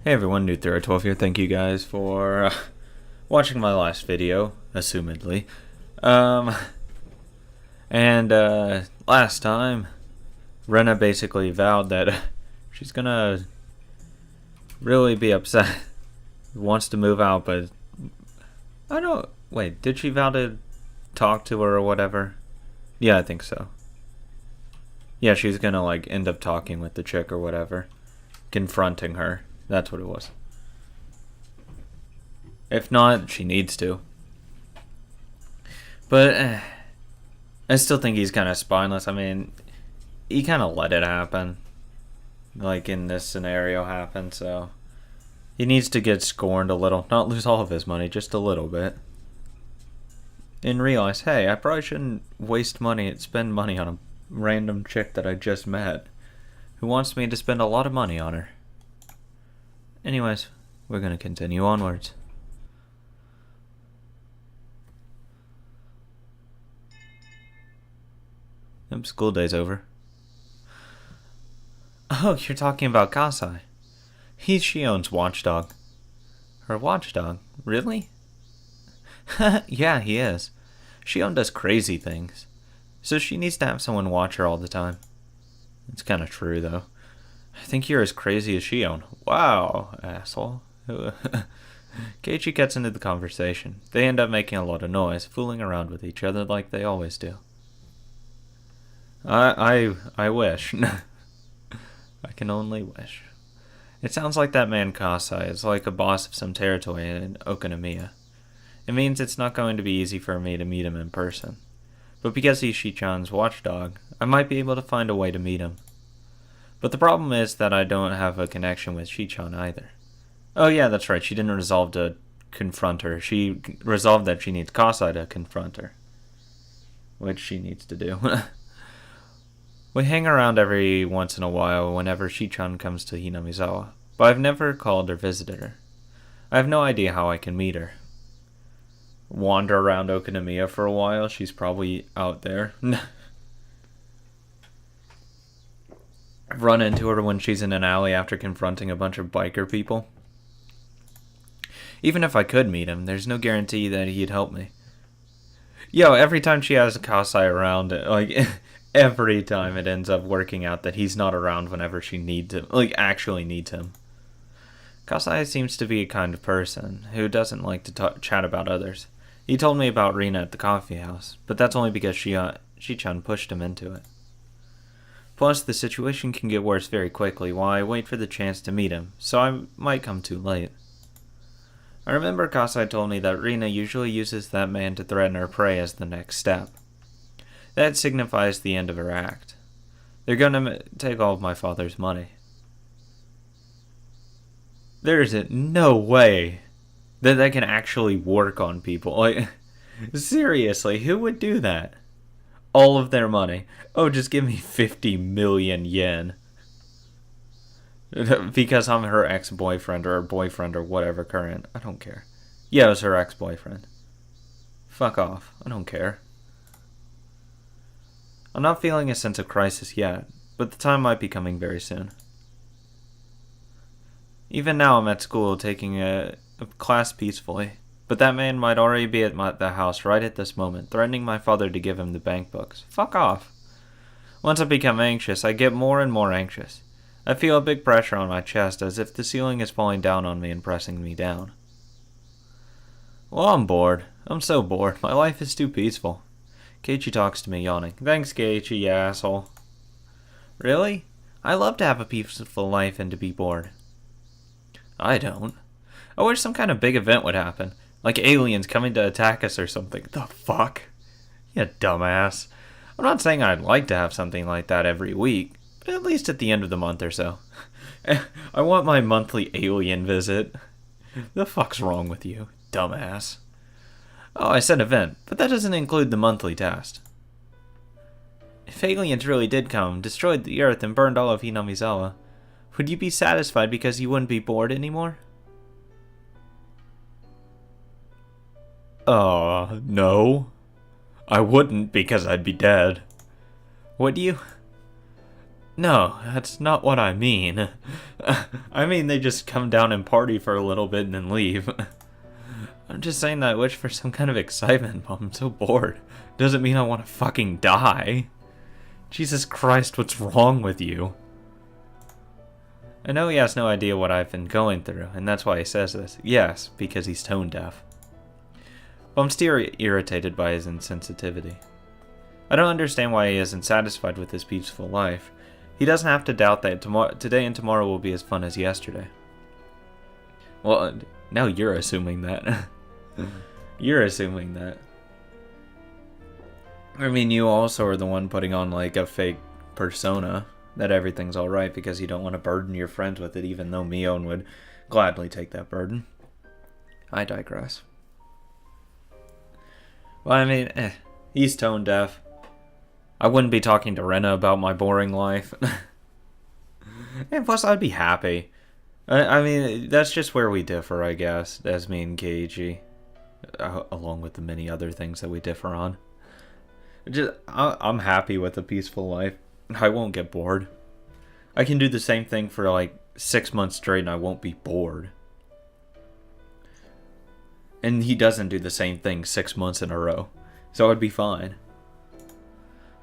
Hey everyone, New012 here. Thank you guys for watching my last video, assumedly. Um, last time, Rena basically vowed that she's gonna really be upset, wants to move out, but I don't. Wait, did she vow to talk to her or whatever? Yeah, I think so. Yeah, she's gonna like end up talking with the chick or whatever, confronting her. That's what it was. If not, she needs to. But I still think he's kind of spineless. I mean, he kind of let it happen. Like in this scenario happen, so he needs to get scorned a little. Not lose all of his money, just a little bit. And realize, hey, I probably shouldn't waste money and spend money on a random chick that I just met who wants me to spend a lot of money on her. Anyways, we're gonna continue onwards. Yep, school day's over. Oh, you're talking about Kasai. He's Shion's watchdog. Her watchdog? Really? Yeah, he is. Shion does crazy things, so she needs to have someone watch her all the time. It's kind of true, though. I think you're as crazy as Shion. Wow, asshole. Keiichi gets into the conversation. They end up making a lot of noise, fooling around with each other like they always do. I wish. I can only wish. It sounds like that man Kasai is like a boss of some territory in Okonomiya. It means it's not going to be easy for me to meet him in person. But because he's Shichan's watchdog, I might be able to find a way to meet him. But the problem is that I don't have a connection with Shichan either. Oh yeah, that's right, she didn't resolve to confront her. She resolved that she needs Kasai to confront her. Which she needs to do. We hang around every once in a while whenever Shichan comes to Hinamizawa, but I've never called or visited her. I have no idea how I can meet her. Wander around Okonomiya for a while, she's probably out there. Run into her when she's in an alley after confronting a bunch of biker people. Even if I could meet him, there's no guarantee that he'd help me. Yo, every time she has Kasai around, like, every time it ends up working out that he's not around whenever she needs him, like, actually needs him. Kasai seems to be a kind of person who doesn't like to chat about others. He told me about Rina at the coffee house, but that's only because Shichan pushed him into it. Plus, the situation can get worse very quickly while I wait for the chance to meet him, so I might come too late. I remember Kasai told me that Rina usually uses that man to threaten her prey as the next step. That signifies the end of her act. They're gonna take all of my father's money. There's no way that can actually work on people. Like, seriously, who would do that? All of their money. Oh, just give me 50 million yen. Because I'm her ex-boyfriend or boyfriend or whatever current. I don't care. Yeah, it was her ex-boyfriend. Fuck off. I don't care. I'm not feeling a sense of crisis yet, but the time might be coming very soon. Even now I'm at school taking a class peacefully, but that man might already be at the house right at this moment, threatening my father to give him the bank books. Fuck off. Once I become anxious, I get more and more anxious. I feel a big pressure on my chest as if the ceiling is falling down on me and pressing me down. Well, I'm bored. I'm so bored. My life is too peaceful. Keiichi talks to me, yawning. Thanks, Keiichi, you asshole. Really? I love to have a peaceful life and to be bored. I don't. I wish some kind of big event would happen. Like aliens coming to attack us or something. The fuck? You dumbass. I'm not saying I'd like to have something like that every week, but at least at the end of the month or so. I want my monthly alien visit. The fuck's wrong with you, dumbass? Oh, I said event, but that doesn't include the monthly task. If aliens really did come, destroyed the earth, and burned all of Hinamizawa, would you be satisfied because you wouldn't be bored anymore? No. I wouldn't because I'd be dead. Would you? No, that's not what I mean. I mean they just come down and party for a little bit and then leave. I'm just saying that I wish for some kind of excitement, Mom. I'm so bored. Doesn't mean I want to fucking die. Jesus Christ, what's wrong with you? I know he has no idea what I've been going through, and that's why he says this. Yes, because he's tone deaf. But I'm still irritated by his insensitivity. I don't understand why he isn't satisfied with his peaceful life. He doesn't have to doubt that today and tomorrow will be as fun as yesterday. Well, now you're assuming that. You're assuming that. I mean, you also are the one putting on, like, a fake persona that everything's alright because you don't want to burden your friends with it, even though Mion would gladly take that burden. I digress. Well, I mean, he's tone deaf. I wouldn't be talking to Rena about my boring life. And plus, I'd be happy. I mean, that's just where we differ, I guess, as me and Keiji. Along with the many other things that we differ on. I'm happy with a peaceful life. I won't get bored. I can do the same thing for like 6 months straight and I won't be bored. And he doesn't do the same thing 6 months in a row. So I'd be fine.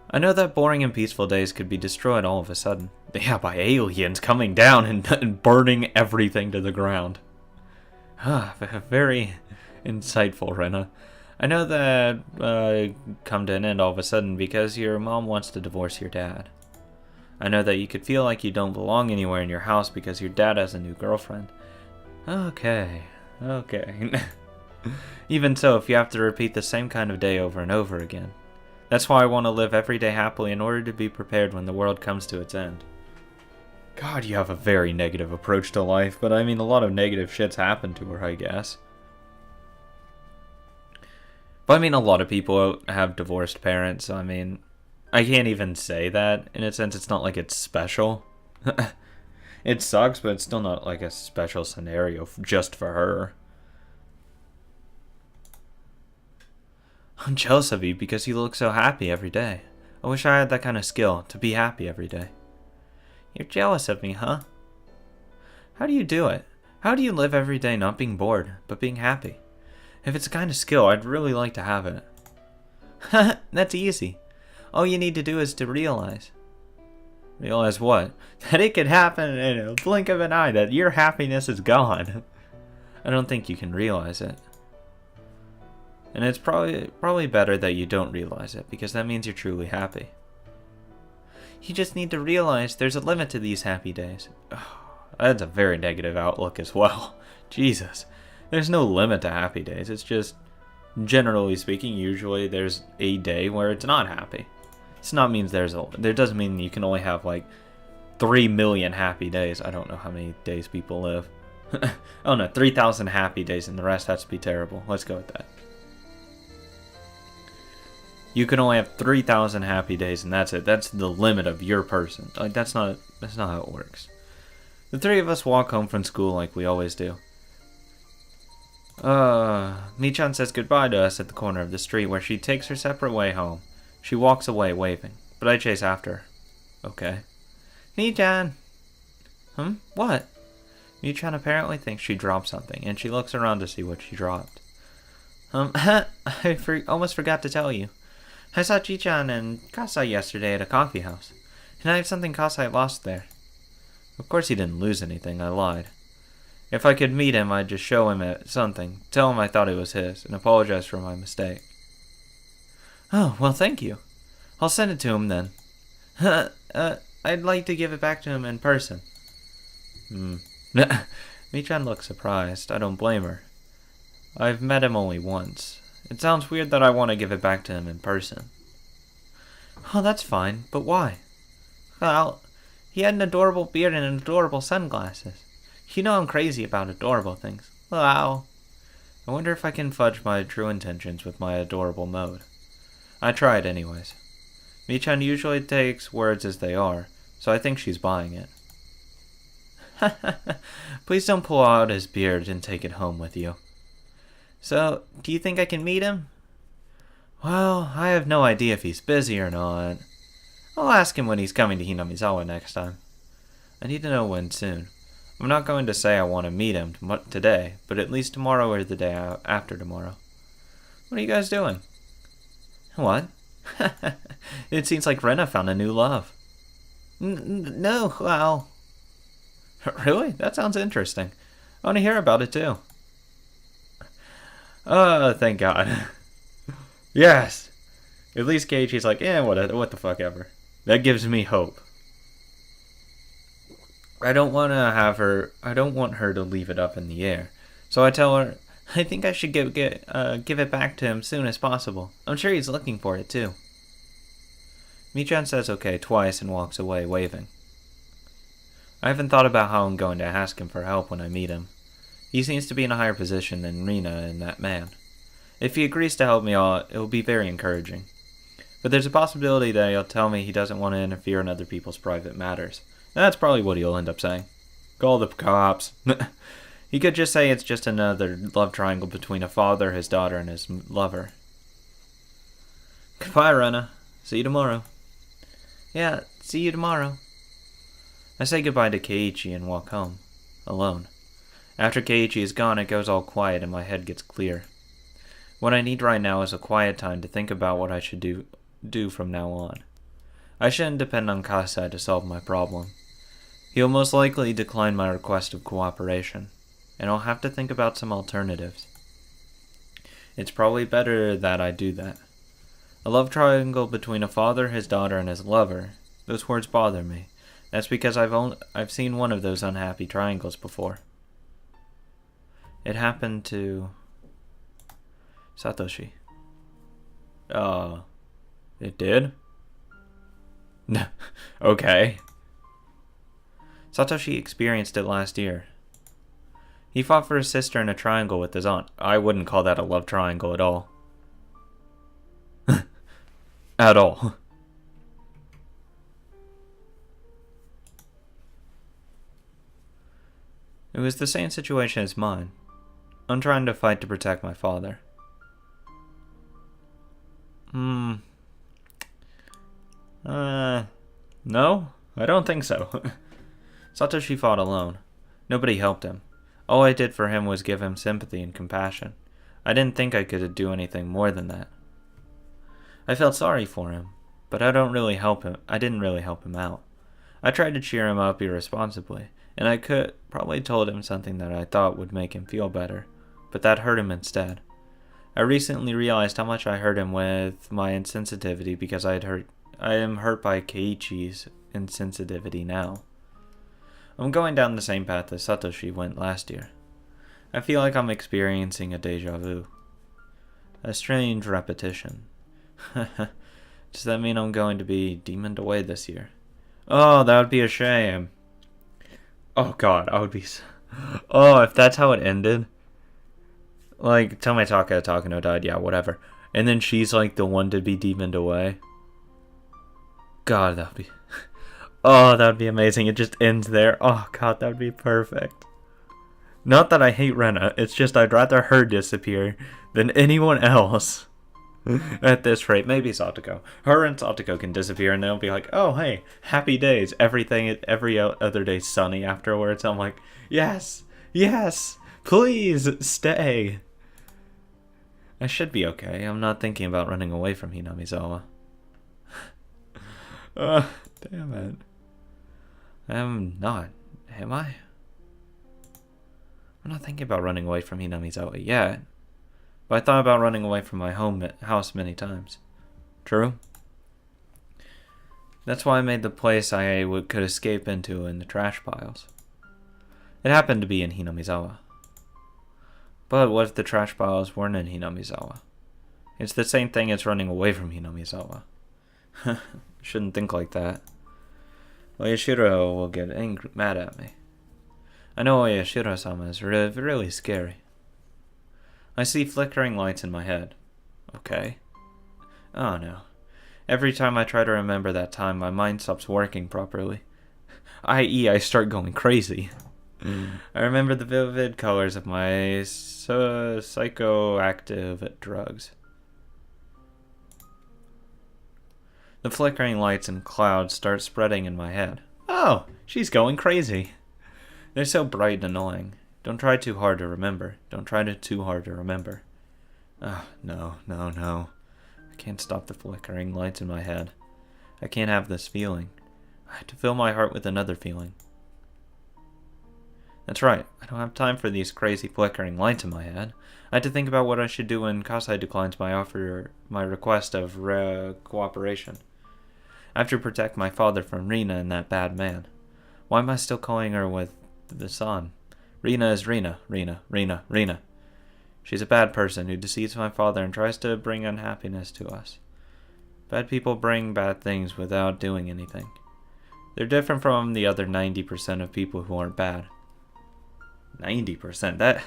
I know that boring and peaceful days could be destroyed all of a sudden. Yeah, by aliens coming down and burning everything to the ground. Very insightful, Rena. I know that come to an end all of a sudden because your mom wants to divorce your dad. I know that you could feel like you don't belong anywhere in your house because your dad has a new girlfriend. Okay. Even so, if you have to repeat the same kind of day over and over again. That's why I want to live every day happily in order to be prepared when the world comes to its end. God, you have a very negative approach to life, but I mean, a lot of negative shit's happened to her, I guess. But I mean, a lot of people have divorced parents, so I mean, I can't even say that. In a sense, it's not like it's special. It sucks, but it's still not like a special scenario just for her. I'm jealous of you because you look so happy every day. I wish I had that kind of skill, to be happy every day. You're jealous of me, huh? How do you do it? How do you live every day not being bored, but being happy? If it's a kind of skill, I'd really like to have it. That's easy. All you need to do is to realize. Realize what? That it could happen in a blink of an eye, that your happiness is gone. I don't think you can realize it. And it's probably better that you don't realize it, because that means you're truly happy. You just need to realize there's a limit to these happy days. Oh, that's a very negative outlook as well. Jesus. There's no limit to happy days. It's just, generally speaking, usually there's a day where it's not happy. It's not means there doesn't mean you can only have like 3 million happy days. I don't know how many days people live. Oh no, 3,000 happy days and the rest has to be terrible. Let's go with that. You can only have 3,000 happy days and that's it. That's the limit of your person. Like that's not how it works. The three of us walk home from school like we always do. Michan says goodbye to us at the corner of the street where she takes her separate way home. She walks away waving, but I chase after her. Okay. Michan! What? Michan apparently thinks she dropped something, and she looks around to see what she dropped. I almost forgot to tell you. I saw Chichan and Kasai yesterday at a coffee house, and I have something Kasai lost there. Of course he didn't lose anything, I lied. If I could meet him, I'd just show him something, tell him I thought it was his, and apologize for my mistake. Oh, well thank you. I'll send it to him then. I'd like to give it back to him in person. Michan looks surprised. I don't blame her. I've met him only once. It sounds weird that I want to give it back to him in person. Oh, that's fine, but why? Well, he had an adorable beard and adorable sunglasses. You know I'm crazy about adorable things. Wow. I wonder if I can fudge my true intentions with my adorable mode. I tried anyways. Michan usually takes words as they are, so I think she's buying it. Please don't pull out his beard and take it home with you. So, do you think I can meet him? Well, I have no idea if he's busy or not. I'll ask him when he's coming to Hinamizawa next time. I need to know when soon. I'm not going to say I want to meet him today, but at least tomorrow or the day after tomorrow. What are you guys doing? What? It seems like Rena found a new love. No, wow. Really? That sounds interesting. I want to hear about it too. Oh, thank God. Yes! At least Keiichi's like, what the fuck ever. That gives me hope. I don't want her to leave it up in the air. So I tell her, I think I should give it back to him soon as possible. I'm sure he's looking for it too. Michan says okay twice and walks away, waving. I haven't thought about how I'm going to ask him for help when I meet him. He seems to be in a higher position than Rina and that man. If he agrees to help me out, it will be very encouraging. But there's a possibility that he'll tell me he doesn't want to interfere in other people's private matters. That's probably what he'll end up saying. Call the cops. He could just say it's just another love triangle between a father, his daughter, and his lover. Goodbye, Rena. See you tomorrow. Yeah, see you tomorrow. I say goodbye to Keiichi and walk home, alone. After Keiichi is gone, it goes all quiet and my head gets clear. What I need right now is a quiet time to think about what I should do from now on. I shouldn't depend on Kasai to solve my problem. He'll most likely decline my request of cooperation, and I'll have to think about some alternatives. It's probably better that I do that. A love triangle between a father, his daughter, and his lover. Those words bother me. That's because I've seen one of those unhappy triangles before. It happened to Satoshi. It did? No. Okay. Satoshi experienced it last year. He fought for his sister in a triangle with his aunt. I wouldn't call that a love triangle at all. At all. It was the same situation as mine. I'm trying to fight to protect my father. No, I don't think so. Satoshi fought alone. Nobody helped him. All I did for him was give him sympathy and compassion. I didn't think I could do anything more than that. I felt sorry for him, but I didn't really help him out. I tried to cheer him up irresponsibly, and I probably told him something that I thought would make him feel better, but that hurt him instead. I recently realized how much I hurt him with my insensitivity because I am hurt by Keiichi's insensitivity now. I'm going down the same path as Satoshi went last year. I feel like I'm experiencing a deja vu. A strange repetition. Does that mean I'm going to be demoned away this year? Oh, that would be a shame. Oh god, I would be Oh, if that's how it ended. Like, Tomoetaka Takano died, yeah, whatever. And then she's like the one to be demoned away. God, that would be... Oh, that would be amazing. It just ends there. Oh god, that would be perfect. Not that I hate Rena, it's just I'd rather her disappear than anyone else. At this rate, maybe Satoko. Her and Satoko can disappear and they'll be like, oh hey, happy days. Every other day sunny afterwards. I'm like, yes, please stay. I should be okay. I'm not thinking about running away from Hinamizawa. Damn it. I'm not. Am I? I'm not thinking about running away from Hinamizawa yet. But I thought about running away from my house many times. True? That's why I made the place I could escape into in the trash piles. It happened to be in Hinamizawa. But what if the trash piles weren't in Hinamizawa? It's the same thing as running away from Hinamizawa. Shouldn't think like that. Oyashiro will get mad at me. I know Oyashiro-sama is really scary. I see flickering lights in my head. Okay. Oh no. Every time I try to remember that time, my mind stops working properly. I.e., I start going crazy. I remember the vivid colors of my psychoactive drugs. The flickering lights and clouds start spreading in my head. Oh, she's going crazy. They're so bright and annoying. Don't try too hard to remember. Don't try too hard to remember. Oh, no. I can't stop the flickering lights in my head. I can't have this feeling. I have to fill my heart with another feeling. That's right. I don't have time for these crazy flickering lights in my head. I had to think about what I should do when Kasai declines my request of cooperation. I have to protect my father from Rina and that bad man. Why am I still calling her with the son? Rina is Rina. She's a bad person who deceives my father and tries to bring unhappiness to us. Bad people bring bad things without doing anything. They're different from the other 90% of people who aren't bad. 90%? That...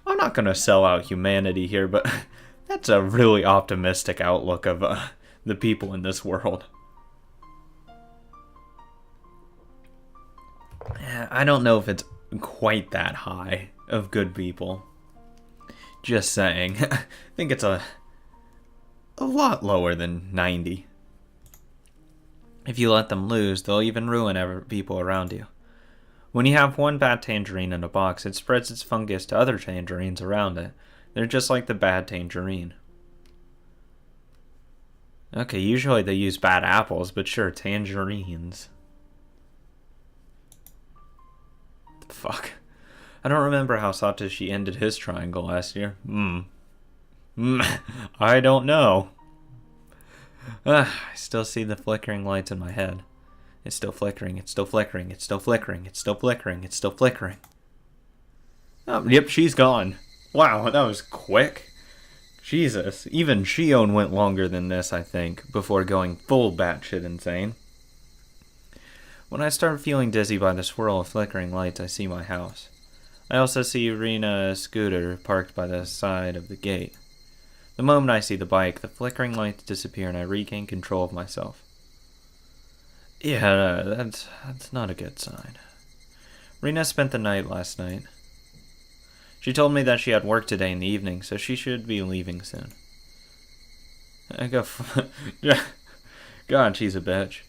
I'm not gonna sell out humanity here, but that's a really optimistic outlook of the people in this world. I don't know if it's quite that high of good people. Just saying. I think it's a lot lower than 90. If you let them lose, they'll even ruin people around you. When you have one bad tangerine in a box, it spreads its fungus to other tangerines around it. They're just like the bad tangerine. Okay, usually they use bad apples, but sure, tangerines. Fuck. I don't remember how Satoshi ended his triangle last year. I don't know. I still see the flickering lights in my head. It's still flickering, it's still flickering, it's still flickering, it's still flickering, it's still flickering. Oh, yep, she's gone. Wow, that was quick. Jesus, even Shion went longer than this, I think, before going full batshit insane. When I start feeling dizzy by the swirl of flickering lights, I see my house. I also see Rina's scooter parked by the side of the gate. The moment I see the bike, the flickering lights disappear and I regain control of myself. Yeah, that's not a good sign. Rina spent the night last night. She told me that she had work today in the evening, so she should be leaving soon. God, she's a bitch.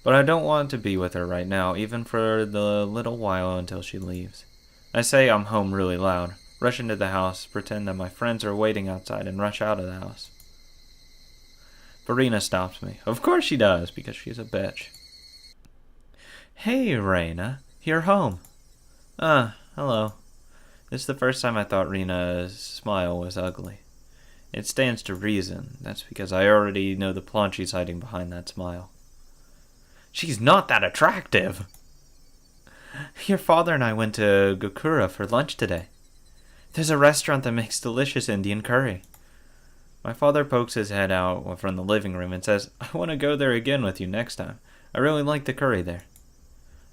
But I don't want to be with her right now, even for the little while until she leaves. I say I'm home really loud, rush into the house, pretend that my friends are waiting outside, and rush out of the house. But Rina stops me. Of course she does, because she's a bitch. Hey, Reina, you're home. Hello. This is the first time I thought Rina's smile was ugly. It stands to reason. That's because I already know the plot she's hiding behind that smile. She's not that attractive! Your father and I went to Gokura for lunch today. There's a restaurant that makes delicious Indian curry. My father pokes his head out from the living room and says, I want to go there again with you next time. I really like the curry there.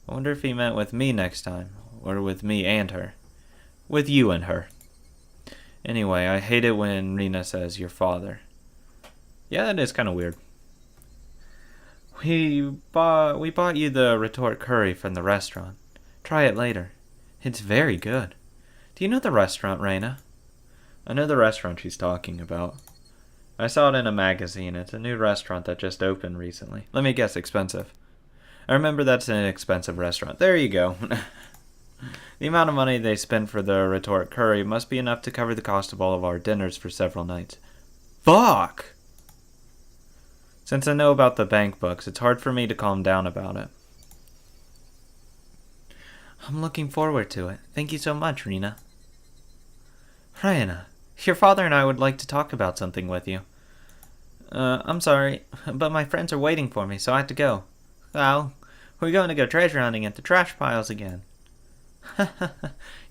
I wonder if he meant with me next time, or with me and her. With you and her. Anyway, I hate it when Rina says your father. Yeah, that is kind of weird. We bought you the retort curry from the restaurant. Try it later. It's very good. Do you know the restaurant, Reina? I know the restaurant she's talking about. I saw it in a magazine. It's a new restaurant that just opened recently. Let me guess, expensive. I remember that's an expensive restaurant. There you go. The amount of money they spent for the retort curry must be enough to cover the cost of all of our dinners for several nights. Fuck! Since I know about the bank books, it's hard for me to calm down about it. I'm looking forward to it. Thank you so much, Rina. Reina, your father and I would like to talk about something with you. I'm sorry, but my friends are waiting for me, so I have to go. Well, we're going to go treasure hunting at the trash piles again.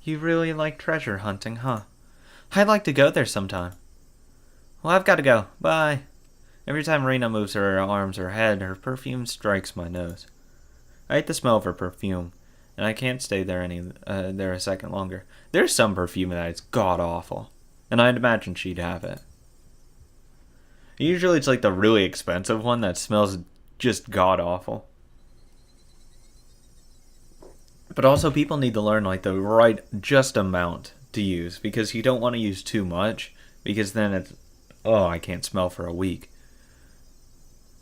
You really like treasure hunting, huh? I'd like to go there sometime. Well, I've got to go. Bye. Every time Rina moves her arms or head, her perfume strikes my nose. I hate the smell of her perfume, and I can't stay there a second longer. There's some perfume that is god-awful, and I'd imagine she'd have it. Usually it's like the really expensive one that smells just god-awful. But also people need to learn like the right just amount to use, because you don't want to use too much, because then it's, oh, I can't smell for a week.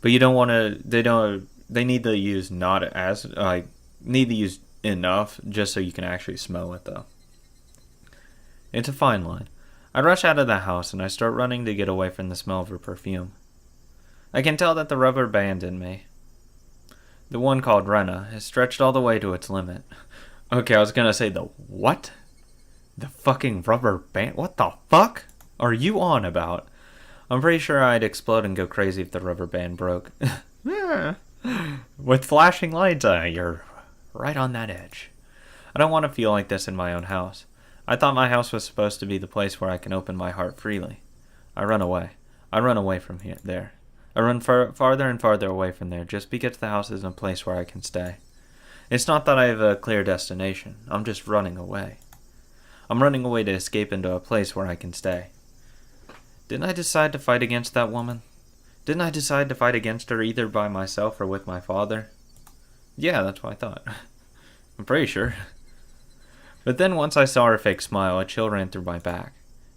But you don't want to. They need to use not as need to use enough just so you can actually smell it though. It's a fine line. I rush out of the house and I start running to get away from the smell of her perfume. I can tell that the rubber band in me, the one called Rena, is stretched all the way to its limit. Okay, I was gonna say the what? The fucking rubber band? What the fuck are you on about? I'm pretty sure I'd explode and go crazy if the rubber band broke. With flashing lights, you're right on that edge. I don't want to feel like this in my own house. I thought my house was supposed to be the place where I can open my heart freely. I run away. I run away from there. I run farther and farther away from there just because the house isn't a place where I can stay. It's not that I have a clear destination. I'm just running away. I'm running away to escape into a place where I can stay. Didn't I decide to fight against that woman? Didn't I decide to fight against her either by myself or with my father? Yeah, that's what I thought. I'm pretty sure. But then once I saw her fake smile, a chill ran through my back.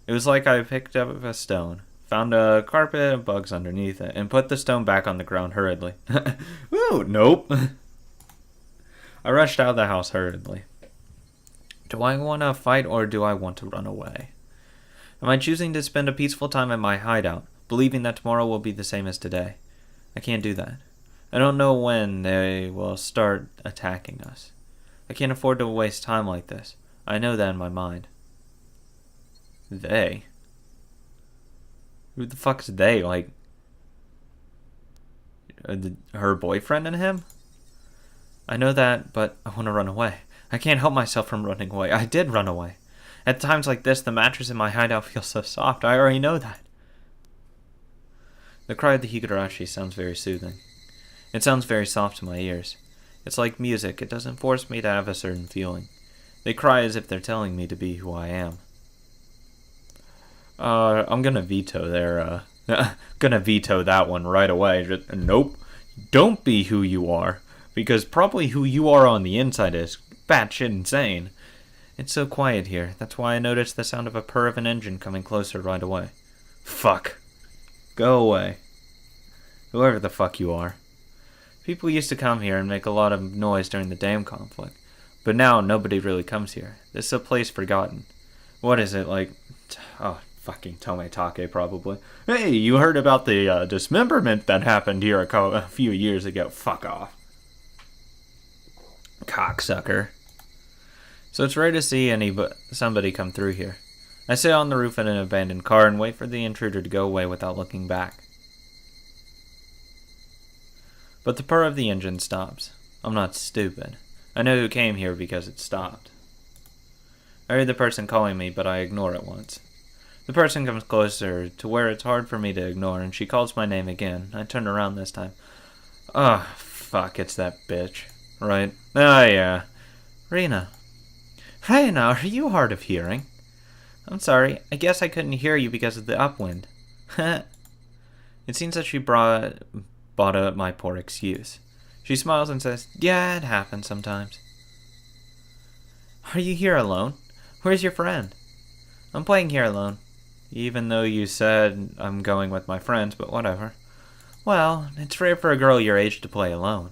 It was like I picked up a stone, found a carpet of bugs underneath it, and put the stone back on the ground hurriedly. Ooh, nope. I rushed out of the house hurriedly. Do I want to fight or do I want to run away? Am I choosing to spend a peaceful time in my hideout, believing that tomorrow will be the same as today? I can't do that. I don't know when they will start attacking us. I can't afford to waste time like this. I know that in my mind. They? Who the fuck's they? Like, her boyfriend and him? I know that, but I want to run away. I can't help myself from running away. I did run away. At times like this, the mattress in my hideout feels so soft. I already know that. The cry of the Higurashi sounds very soothing. It sounds very soft to my ears. It's like music. It doesn't force me to have a certain feeling. They cry as if they're telling me to be who I am. I'm gonna veto gonna veto that one right away. Nope. Don't be who you are. Because probably who you are on the inside is batshit insane. It's so quiet here. That's why I noticed the sound of a purr of an engine coming closer right away. Fuck. Go away. Whoever the fuck you are. People used to come here and make a lot of noise during the dam conflict. But now nobody really comes here. This is a place forgotten. What is it, like... Oh, fucking Tometake, probably. Hey, you heard about the dismemberment that happened here a few years ago. Fuck off. Cocksucker. So it's rare to see somebody come through here. I sit on the roof in an abandoned car and wait for the intruder to go away without looking back. But the purr of the engine stops. I'm not stupid. I know who came here because it stopped. I hear the person calling me, but I ignore it once. The person comes closer to where it's hard for me to ignore, and she calls my name again. I turn around this time. Oh, fuck, it's that bitch. Right? Oh, yeah. Rena. Rena, are you hard of hearing? I'm sorry. I guess I couldn't hear you because of the upwind. It seems that she bought up my poor excuse. She smiles and says, yeah, it happens sometimes. Are you here alone? Where's your friend? I'm playing here alone. Even though you said I'm going with my friends, but whatever. Well, it's rare for a girl your age to play alone.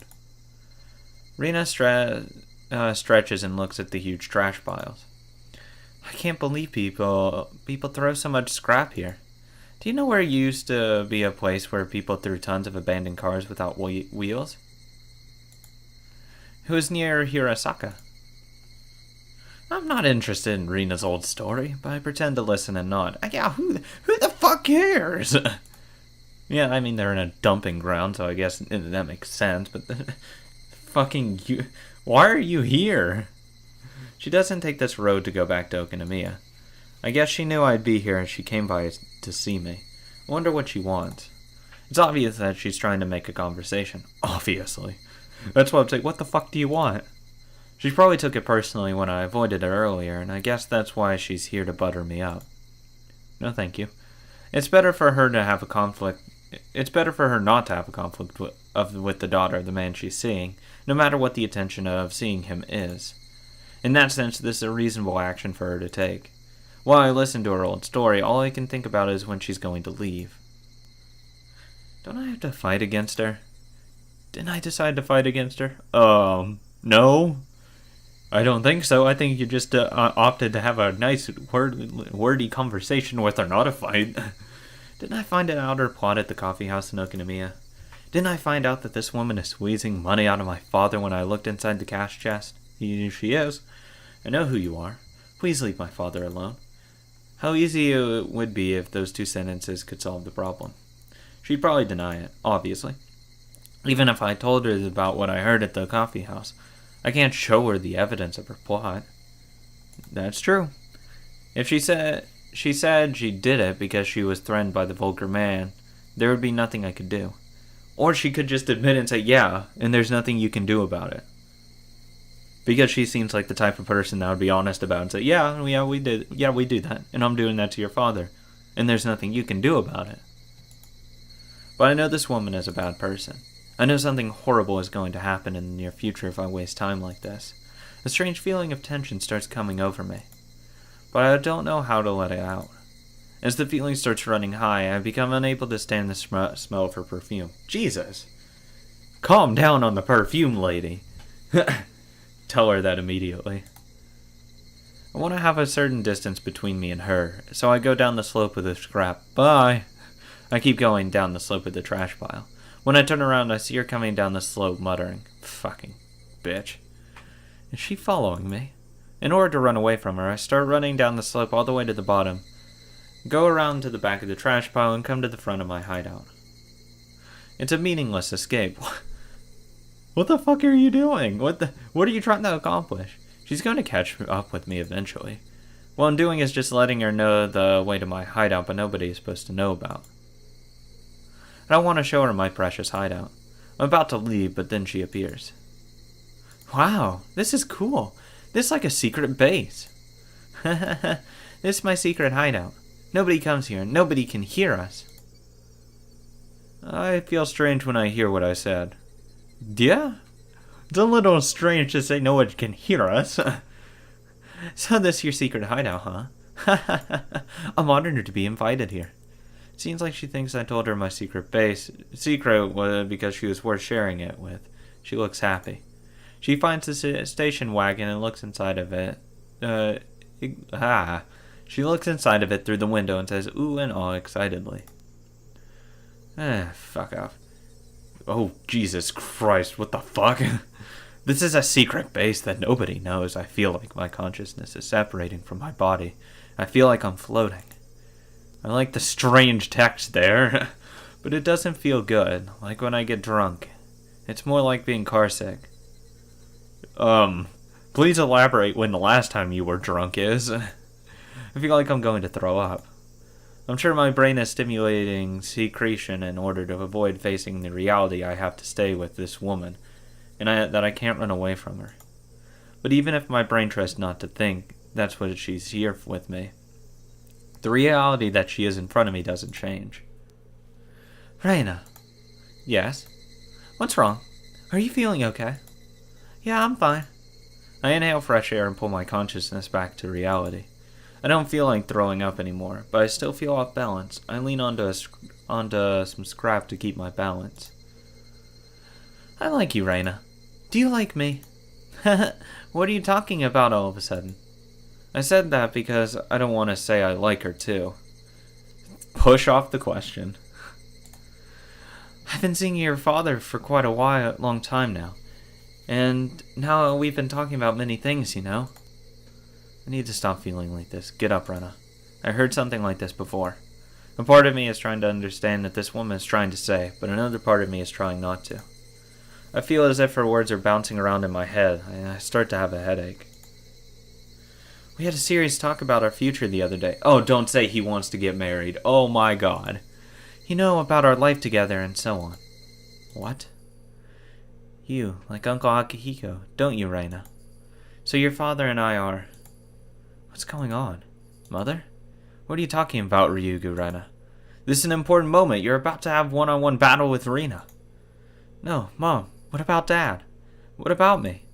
Rena stretches and looks at the huge trash piles. I can't believe people throw so much scrap here. Do you know where used to be a place where people threw tons of abandoned cars without wheels? It was near Hirosaka. I'm not interested in Rena's old story, but I pretend to listen and nod. Yeah, who the fuck cares? Yeah, I mean, they're in a dumping ground, so I guess that makes sense, but fucking you... Why are you here? She doesn't take this road to go back to Okinomiya. I guess she knew I'd be here and she came by to see me. I wonder what she wants. It's obvious that she's trying to make a conversation. Obviously. That's why I'm saying, what the fuck do you want? She probably took it personally when I avoided her earlier, and I guess that's why she's here to butter me up. No, thank you. It's better for her to have a conflict. It's better for her not to have a conflict with the daughter of the man she's seeing, no matter what the intention of seeing him is. In that sense, this is a reasonable action for her to take. While I listen to her old story, all I can think about is when she's going to leave. Don't I have to fight against her? Didn't I decide to fight against her? No. I don't think so. I think you just opted to have a nice wordy conversation with her, not a fight. Didn't I find out her plot at the coffee house in Okinawa? Didn't I find out that this woman is squeezing money out of my father when I looked inside the cash chest? She is. I know who you are. Please leave my father alone. How easy it would be if those 2 sentences could solve the problem. She'd probably deny it, obviously. Even if I told her about what I heard at the coffee house, I can't show her the evidence of her plot. That's true. If she said she did it because she was threatened by the vulgar man, there would be nothing I could do. Or she could just admit and say, yeah, and there's nothing you can do about it. Because she seems like the type of person that would be honest about it and say, yeah, we did. Yeah, we do that. And I'm doing that to your father. And there's nothing you can do about it. But I know this woman is a bad person. I know something horrible is going to happen in the near future if I waste time like this. A strange feeling of tension starts coming over me. But I don't know how to let it out. As the feeling starts running high, I become unable to stand the smell of her perfume. Jesus! Calm down on the perfume, lady. Tell her that immediately. I want to have a certain distance between me and her, so I go down the slope of the scrap. Bye! I keep going down the slope of the trash pile. When I turn around, I see her coming down the slope, muttering, fucking bitch. Is she following me? In order to run away from her, I start running down the slope all the way to the bottom, go around to the back of the trash pile, and come to the front of my hideout. It's a meaningless escape. What the fuck are you doing? What are you trying to accomplish? She's going to catch up with me eventually. What I'm doing is just letting her know the way to my hideout, but nobody is supposed to know about. I want to show her my precious hideout. I'm about to leave, but then she appears. Wow, this is cool. This is like a secret base. This is my secret hideout. Nobody comes here. Nobody can hear us. I feel strange when I hear what I said. Yeah? It's a little strange to say no one can hear us. So this is your secret hideout, huh? I'm honored to be invited here. Seems like she thinks I told her my secret was because she was worth sharing it with. She looks happy. She finds the station wagon and looks inside of it. She looks inside of it through the window and says ooh and ah excitedly. Fuck off. Oh, Jesus Christ, what the fuck? This is a secret base that nobody knows. I feel like my consciousness is separating from my body. I feel like I'm floating. I like the strange text there, but it doesn't feel good, like when I get drunk. It's more like being carsick. Please elaborate when the last time you were drunk is. I feel like I'm going to throw up. I'm sure my brain is stimulating secretion in order to avoid facing the reality I have to stay with this woman, and that I can't run away from her. But even if my brain tries not to think, that's what she's here with me. The reality that she is in front of me doesn't change. Reina. Yes? What's wrong? Are you feeling okay? Yeah, I'm fine. I inhale fresh air and pull my consciousness back to reality. I don't feel like throwing up anymore, but I still feel off balance. I lean onto some scrap to keep my balance. I like you, Reina. Do you like me? What are you talking about all of a sudden? I said that because I don't want to say I like her too. Push off the question. I've been seeing your father for quite a long time now. And now we've been talking about many things, you know. I need to stop feeling like this. Get up, Rena. I heard something like this before. A part of me is trying to understand what this woman is trying to say, but another part of me is trying not to. I feel as if her words are bouncing around in my head, and I start to have a headache. We had a serious talk about our future the other day. Oh, don't say he wants to get married. Oh my god. You know, about our life together and so on. What? You, like Uncle Akihiko, don't you, Reina? So your father and I are... What's going on? Mother? What are you talking about, Ryugu, Reina? This is an important moment. You're about to have one-on-one battle with Rina. No, Mom. What about Dad? What about me?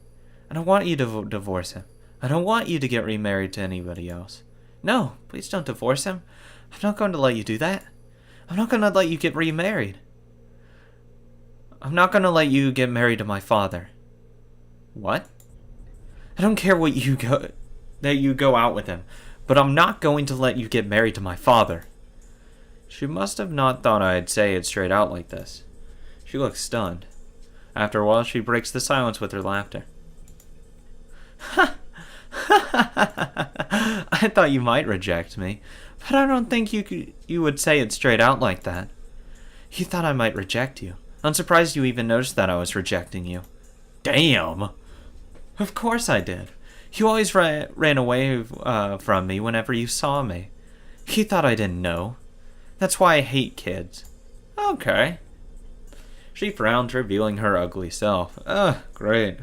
I don't want you to divorce him. I don't want you to get remarried to anybody else. No, please don't divorce him. I'm not going to let you do that. I'm not going to let you get remarried. I'm not gonna let you get married to my father. What? I don't care that you go out with him, but I'm not going to let you get married to my father. She must have not thought I'd say it straight out like this. She looks stunned. After a while, she breaks the silence with her laughter. I thought you might reject me, but I don't think you would say it straight out like that. You thought I might reject you. I'm surprised you even noticed that I was rejecting you. Damn! Of course I did. You always ran away from me whenever you saw me. You thought I didn't know. That's why I hate kids. Okay. She frowned, revealing her ugly self. Ugh, great.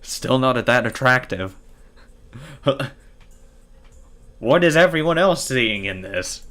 Still not that attractive. What is everyone else seeing in this?